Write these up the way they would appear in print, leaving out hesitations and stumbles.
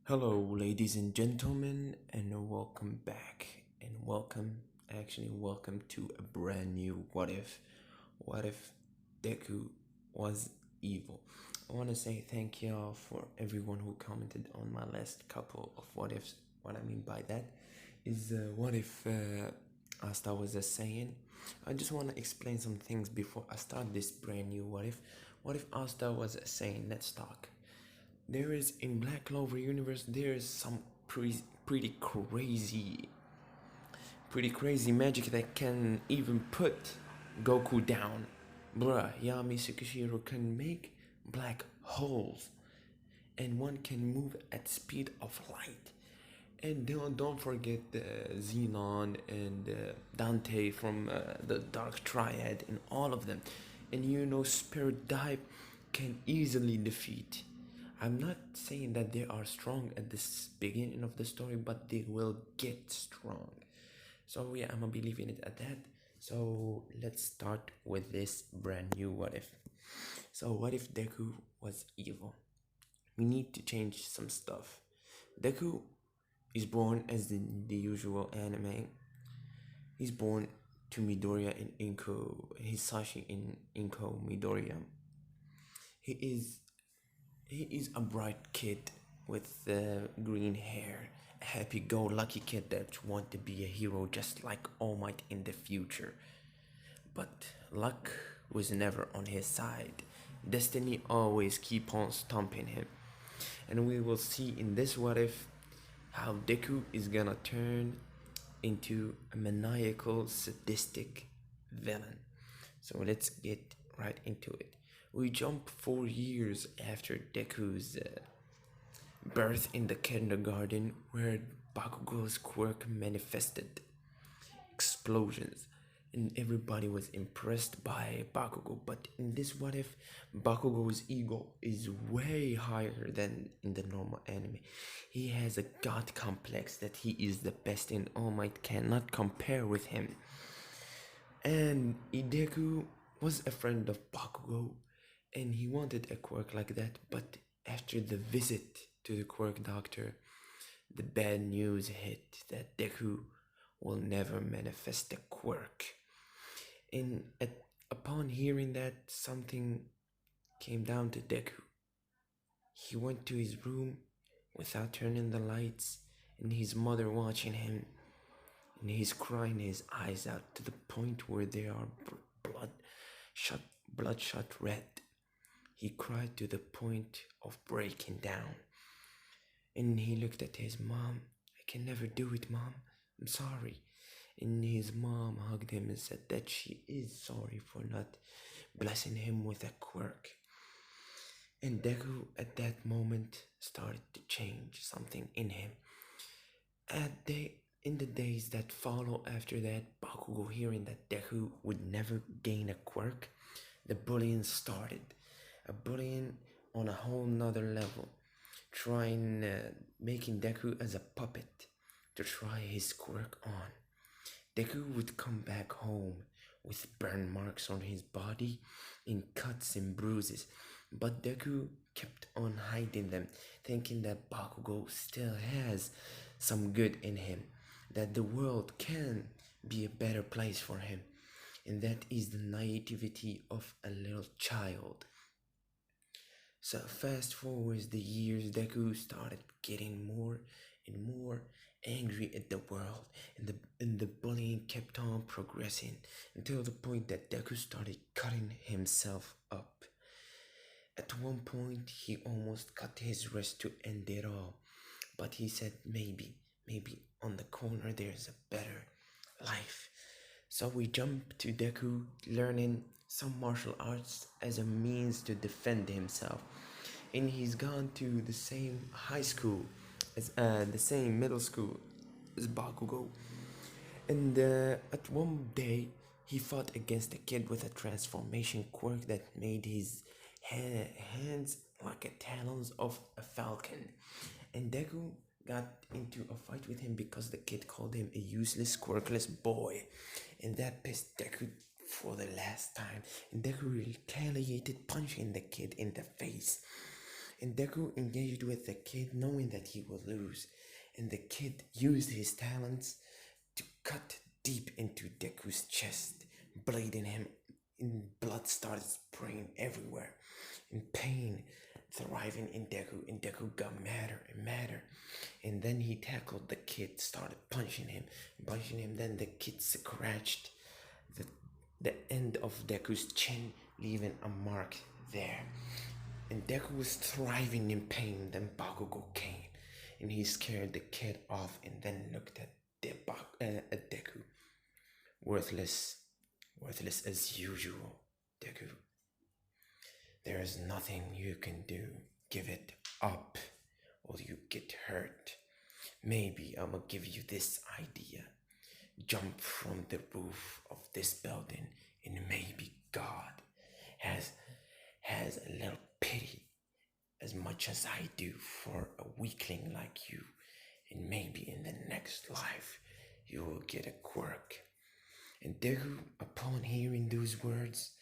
Hello, ladies and gentlemen, and welcome back. And welcome to a brand new What If. What if Deku was evil? I want to say thank y'all for everyone who commented on my last couple of What Ifs. What I mean by that is what if Asta was a saying? I just want to explain some things before I start this brand new What If. What if Asta was a saying? Let's talk. There is in Black Clover universe. There is some pretty crazy magic that can even put Goku down. Bruh, Yami Tsukishiro can make black holes, and one can move at speed of light. And don't forget Xenon and Dante from the Dark Triad and all of them. And Spirit Dive can easily defeat. I'm not saying that they are strong at this beginning of the story, but they will get strong. So yeah, I'm gonna be leaving it at that. So let's start with this brand new what if. So what if Deku was evil? We need to change some stuff. Deku is born as the usual anime. He's born to Midoriya in Inko, Hisashi in Inko Midoriya. He is he is a bright kid with green hair, a happy-go-lucky kid that want to be a hero just like All Might in the future. But luck was never on his side. Destiny always keep on stomping him. And we will see in this what if how Deku is gonna turn into a maniacal, sadistic villain. So let's get right into it. We jump 4 years after Deku's birth in the kindergarten, where Bakugo's quirk manifested. Explosions, and everybody was impressed by Bakugo. But in this what if, Bakugo's ego is way higher than in the normal anime. He has a god complex that he is the best and All Might cannot compare with him. And Ideku was a friend of Bakugo, and he wanted a quirk like that. But after the visit to the quirk doctor, the bad news hit that Deku will never manifest a quirk. And upon hearing that, something came down to Deku. He went to his room without turning the lights, and his mother watching him, and he's crying his eyes out to the point where they are blood shot bloodshot red. He cried to the point of breaking down. And he looked at his mom. I can never do it, mom. I'm sorry. And his mom hugged him and said that she is sorry for not blessing him with a quirk. And Deku at that moment started to change something in him. In the days that follow after that, Bakugo hearing that Deku would never gain a quirk, the bullying started. A bullying on a whole nother level, trying making Deku as a puppet to try his quirk on. Deku would come back home with burn marks on his body and cuts and bruises, but Deku kept on hiding them, thinking that Bakugo still has some good in him, that the world can be a better place for him, and that is the naivety of a little child. So fast forwards the years, Deku started getting more and more angry at the world, and the bullying kept on progressing until the point that Deku started cutting himself up. At one point, he almost cut his wrist to end it all, but he said maybe on the corner there's a better life. So we jump to Deku learning some martial arts as a means to defend himself. And he's gone to the same high school as the same middle school as Bakugo. And at one day, he fought against a kid with a transformation quirk that made his hands like the talons of a falcon. And Deku got into a fight with him because the kid called him a useless, quirkless boy. And that pissed Deku for the last time. And Deku retaliated, punching the kid in the face. And Deku engaged with the kid knowing that he would lose. And the kid used his talents to cut deep into Deku's chest, bleeding him, and blood started spraying everywhere. In pain, thriving in Deku, and Deku got madder and madder. And then he tackled the kid, started punching him. Then the kid scratched the, the end of Deku's chin, leaving a mark there. And Deku was thriving in pain. Then Bakugo came, and he scared the kid off, and then looked at Deku. Worthless, worthless as usual, Deku. There is nothing you can do. Give it up, or you get hurt. Maybe I'ma give you this idea. Jump from the roof of this building, and maybe God has a little pity as much as I do for a weakling like you, and maybe in the next life you will get a quirk. And Deku, upon hearing those words,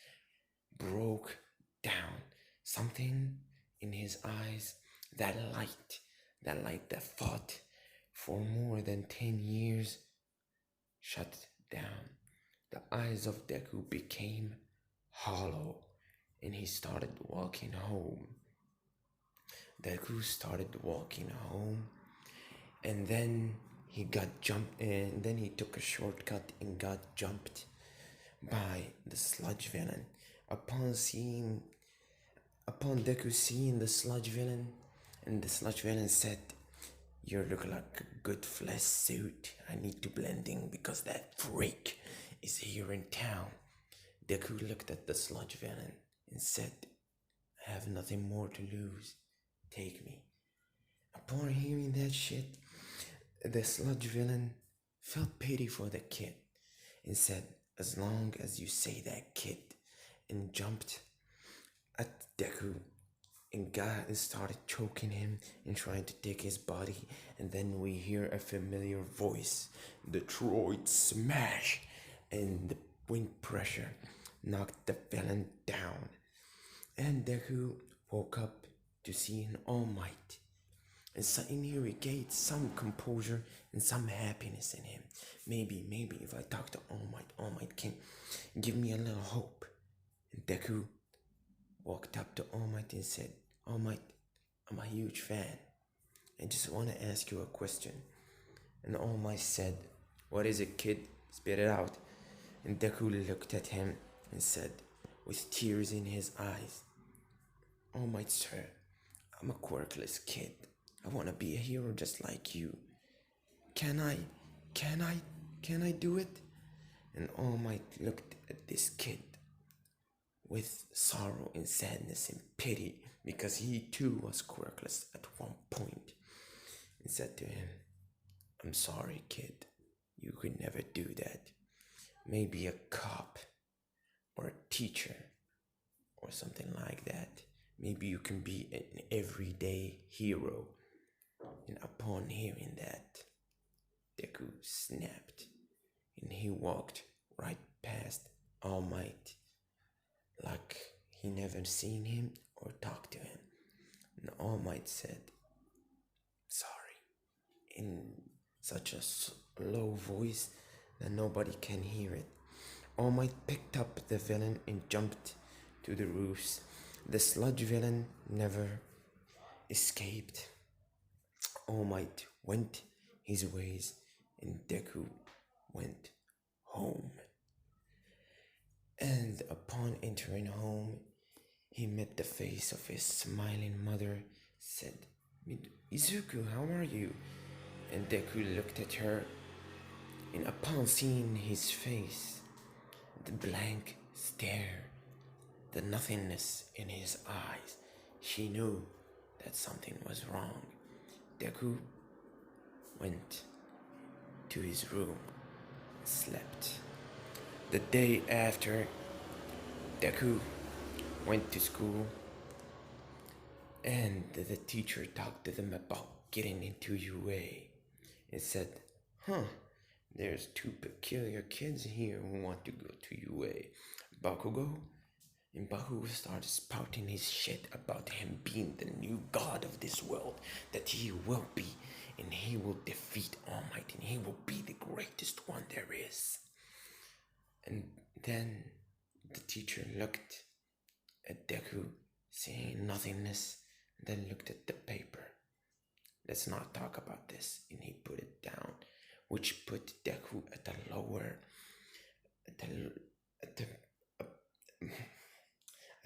broke down. Something in his eyes, that light that fought for more than 10 years, shut down. The eyes of Deku became hollow, and he started walking home. Deku started walking home, and then he got jumped, and then he took a shortcut and got jumped by the sludge villain. Upon Deku seeing the sludge villain, and the sludge villain said, "You look like a good flesh suit. I need to blend in because that freak is here in town." Deku looked at the sludge villain and said, "I have nothing more to lose. Take me." Upon hearing that shit, the sludge villain felt pity for the kid and said, "As long as you say that, kid," and jumped at Deku and started choking him and trying to take his body. And then we hear a familiar voice, "Detroit smash," and the wind pressure knocked the villain down. And Deku woke up to see an All Might, and suddenly he regained some composure and some happiness in him. Maybe if I talk to All Might can give me a little hope. And Deku walked up to All Might and said, "All Might, I'm a huge fan. I just want to ask you a question." And All Might said, "What is it, kid? Spit it out." And Deku looked at him and said, with tears in his eyes, "All Might, sir, I'm a quirkless kid. I want to be a hero just like you. Can I do it?" And All Might looked at this kid with sorrow and sadness and pity, because he too was quirkless at one point, and said to him, "I'm sorry, kid. You could never do that. Maybe a cop or a teacher or something like that. Maybe you can be an everyday hero." And upon hearing that, Deku snapped, and he walked right past All Might like he never seen him or talked to him. And All Might said, "Sorry," in such a low voice that nobody can hear it. All Might picked up the villain and jumped to the roofs. The sludge villain never escaped. All Might went his ways, and Deku went home. And upon entering home, he met the face of his smiling mother, said, "Izuku, how are you?" And Deku looked at her, and upon seeing his face, the blank stare, the nothingness in his eyes, she knew that something was wrong. Deku went to his room, slept. The day after, Deku went to school, and the teacher talked to them about getting into UA. It said, "There's two peculiar kids here who want to go to UA. Bakugo And Bahu started spouting his shit about him being the new god of this world, that he will be, and he will defeat All Might, and he will be the greatest one there is. And then the teacher looked at Deku, saying nothingness, and then looked at the paper. Let's not talk about this, and he put it down, which put Deku at the lower, at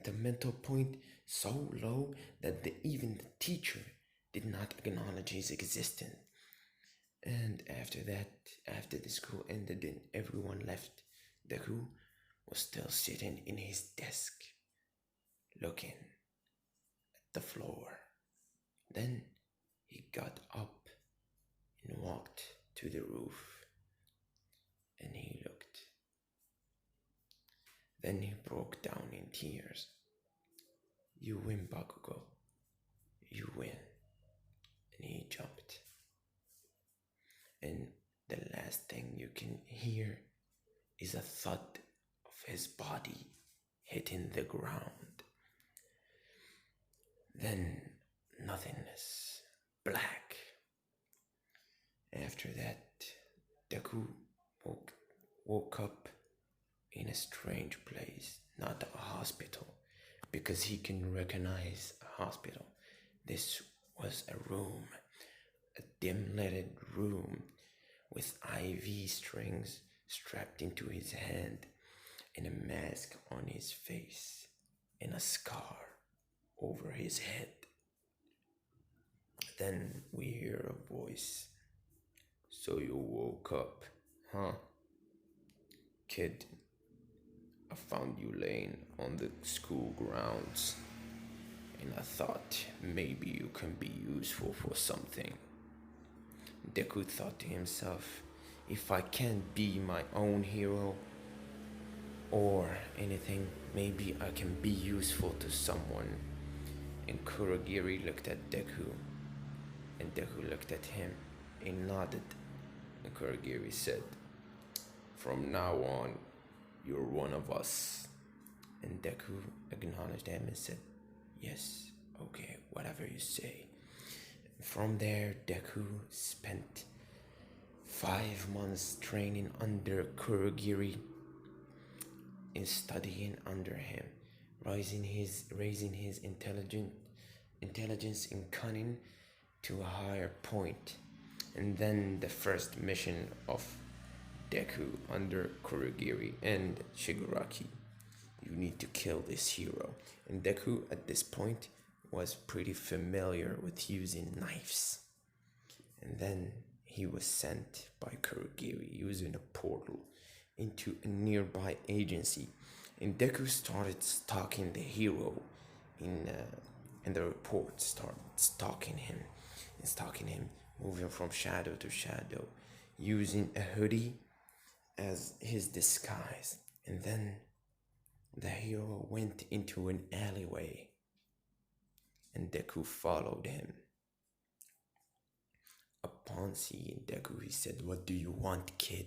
the mental point so low that even the teacher did not acknowledge his existence. And after that, after the school ended and everyone left, Deku was still sitting in his desk, looking at the floor. Then he got up and walked to the roof, and he looked. Then he broke down in tears. You win, Bakugo. You win. And he jumped. And the last thing you can hear is a thud of his body hitting the ground. Then nothingness, black. After that, Deku woke up in a strange place, not a hospital, because he can recognize a hospital. This was a room, a dim-lighted room with IV strings strapped into his hand, and a mask on his face, and a scar over his head. Then we hear a voice. So you woke up, huh? Kid, I found you laying on the school grounds, and I thought maybe you can be useful for something. Deku thought to himself, if I can't be my own hero or anything, maybe I can be useful to someone. And Kurogiri looked at Deku, and Deku looked at him and nodded. And Kurogiri said, from now on, you're one of us. And Deku acknowledged him and said, yes, okay, whatever you say. From there, Deku spent 5 months training under Kurogiri and studying under him, raising his intelligence and cunning to a higher point. And then the first mission of Deku under Kurogiri and Shigaraki. You need to kill this hero. And Deku at this point was pretty familiar with using knives. And then he was sent by Kurogiri using a portal into a nearby agency. And Deku started stalking the hero and the report started stalking him, moving from shadow to shadow, using a hoodie as his disguise. And then the hero went into an alleyway, and Deku followed him. Upon seeing Deku, he said, what do you want, kid?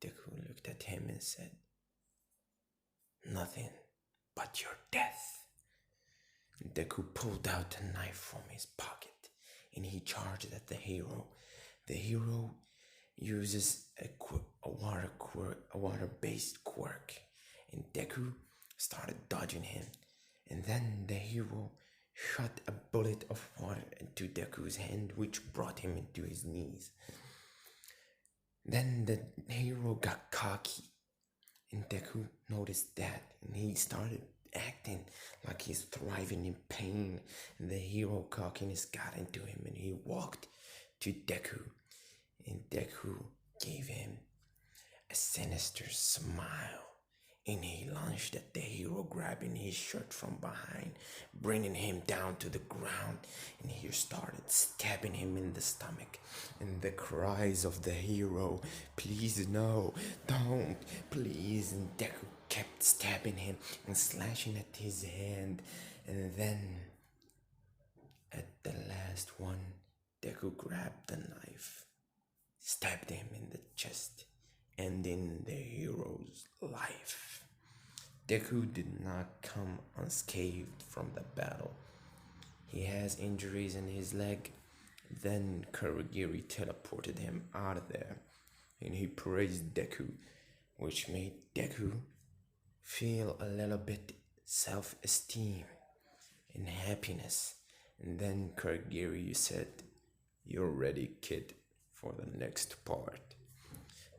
Deku looked at him and said, nothing but your death. And Deku pulled out a knife from his pocket, and he charged at the hero. The hero uses a water-based quirk, and Deku started dodging him. And then the hero shot a bullet of water into Deku's hand, which brought him into his knees. Then the hero got cocky, and Deku noticed that, and he started acting like he's thriving in pain. And the hero cockiness got into him, and he walked to Deku, and Deku gave him a sinister smile. And he lunged at the hero, grabbing his shirt from behind, bringing him down to the ground. And he started stabbing him in the stomach. And the cries of the hero, please no, don't, please. And Deku kept stabbing him and slashing at his hand. And then, at the last one, Deku grabbed the knife, stabbed him in the chest, ending the hero's life. Deku did not come unscathed from the battle. He has injuries in his leg. Then Kurogiri teleported him out of there, and he praised Deku, which made Deku feel a little bit self-esteem and happiness. And then Kurogiri said, "You're ready, kid, for the next part."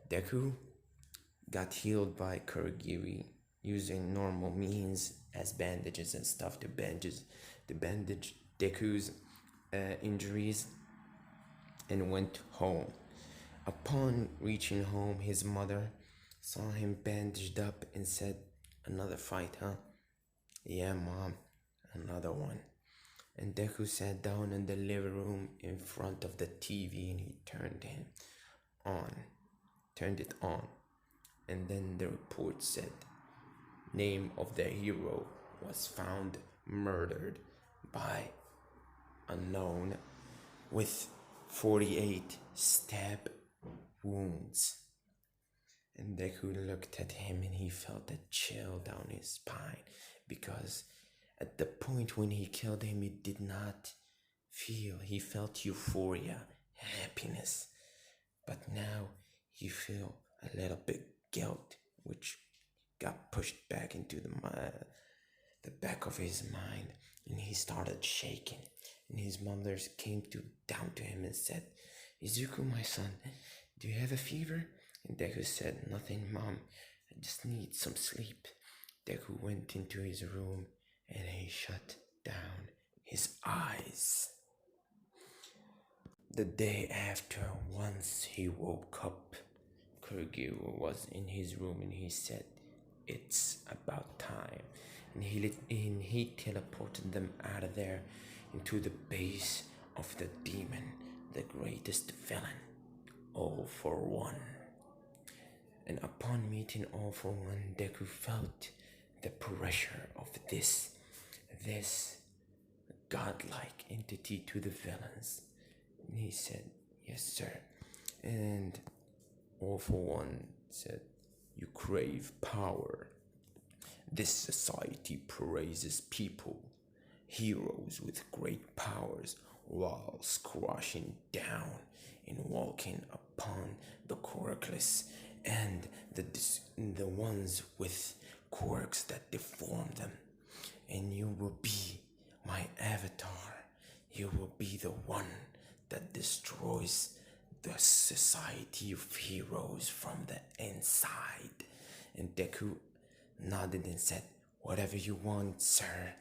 Deku got healed by Kurogiri using normal means as bandages and stuff to bandage Deku's injuries, and went home. Upon reaching home, his mother saw him bandaged up and said, "Another fight, huh?" "Yeah, mom, another one." And Deku sat down in the living room in front of the TV and he on, turned it on. And then the report said, name of the hero was found murdered by unknown with 48 stab wounds. And Deku looked at him and he felt a chill down his spine, because at the point when he killed him, he did not he felt euphoria, happiness. But now he feel a little bit guilt, which got pushed back into the back of his mind, and he started shaking. And his mother came down to him and said, "Izuku, my son, do you have a fever?" And Deku said, "Nothing, mom. I just need some sleep." Deku went into his room and he shut down his eyes. The day after, once he woke up, Kurogiri was in his room and he said, "It's about time." And he teleported them out of there into the base of the demon, the greatest villain, All For One. And upon meeting All For One, Deku felt the pressure of this godlike entity to the villains. And he said, "Yes, sir." And All For One said, "You crave power. This society praises people, heroes with great powers, while squashing down and walking upon the quirkless and the ones with quirks that deform them. And you will be my avatar. You will be the one that destroys the society of heroes from the inside." And Deku nodded and said, "Whatever you want, sir,"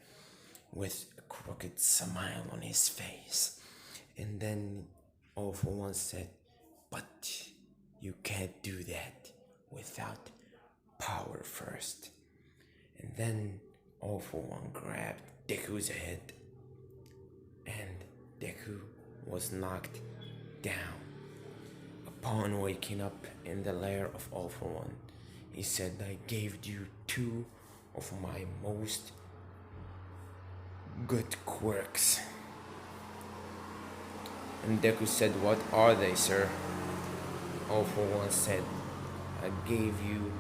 with a crooked smile on his face. And then All For One said, "But you can't do that without power first." And then All For One grabbed Deku's head, and Deku was knocked down. Upon waking up in the lair of All For One, he said, "I gave you two of my most good quirks." And Deku said, "What are they, sir?" All For One said, "I gave you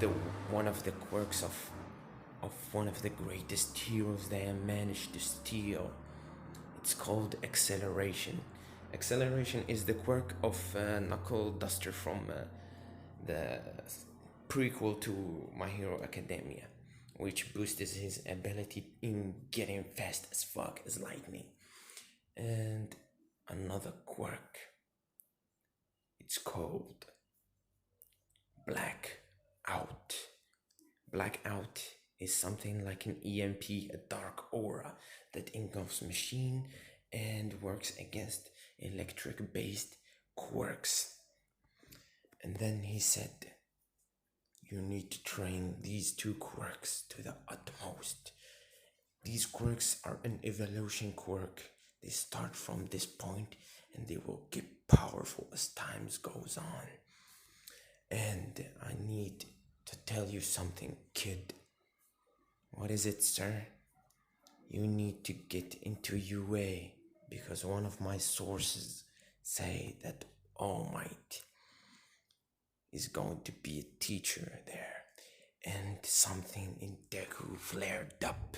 the one of the quirks of one of the greatest heroes that I managed to steal. It's called acceleration. Acceleration is the quirk of Knuckle Duster from the prequel to My Hero Academia, which boosts his ability in getting fast as fuck as lightning." And another quirk, it's called Blackout. Blackout is something like an EMP, a dark aura that engulfs machine and works against electric based quirks. And then he said, "You need to train these two quirks to the utmost. These quirks are an evolution quirk. They start from this point and they will get powerful as time goes on. And I need to tell you something, kid." "What is it, sir?" "You need to get into UA, because one of my sources say that All Might is going to be a teacher there. and something in Deku flared up.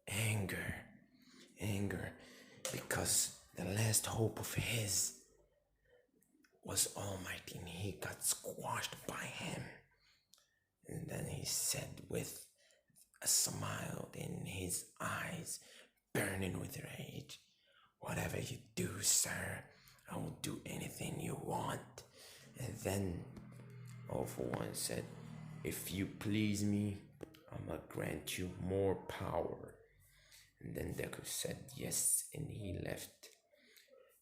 Anger, anger, because the last hope of his was All Might, and he got squashed by him. And then he said with a smile in his eyes, burning with rage, "Whatever you do, sir, I will do anything you want." And then All for One said, "If you please me, I'ma grant you more power." And then Deku said yes, and he left.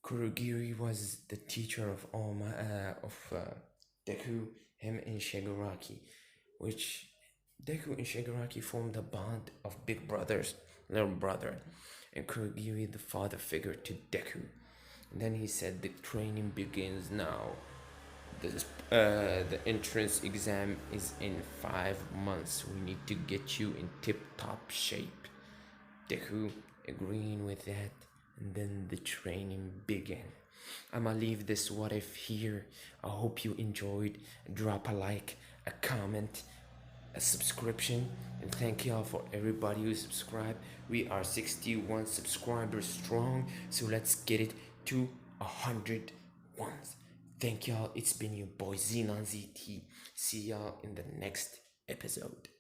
Kurogiri was the teacher of Deku, him and Shigaraki, which Deku and Shigaraki formed a bond of big brothers, little brother, and Kurogiri the father figure to Deku. And then he said the training begins now. The entrance exam is in 5 months. We need to get you in tip-top shape. Deku agreeing with that, and then the training began. I'ma leave this what if here. I hope you enjoyed. Drop a like, a comment, a subscription, and thank y'all for everybody who subscribed. We are 61 subscribers strong, so let's get it to 100 ones. Thank y'all. It's been your boy Xenon ZT. See y'all in the next episode.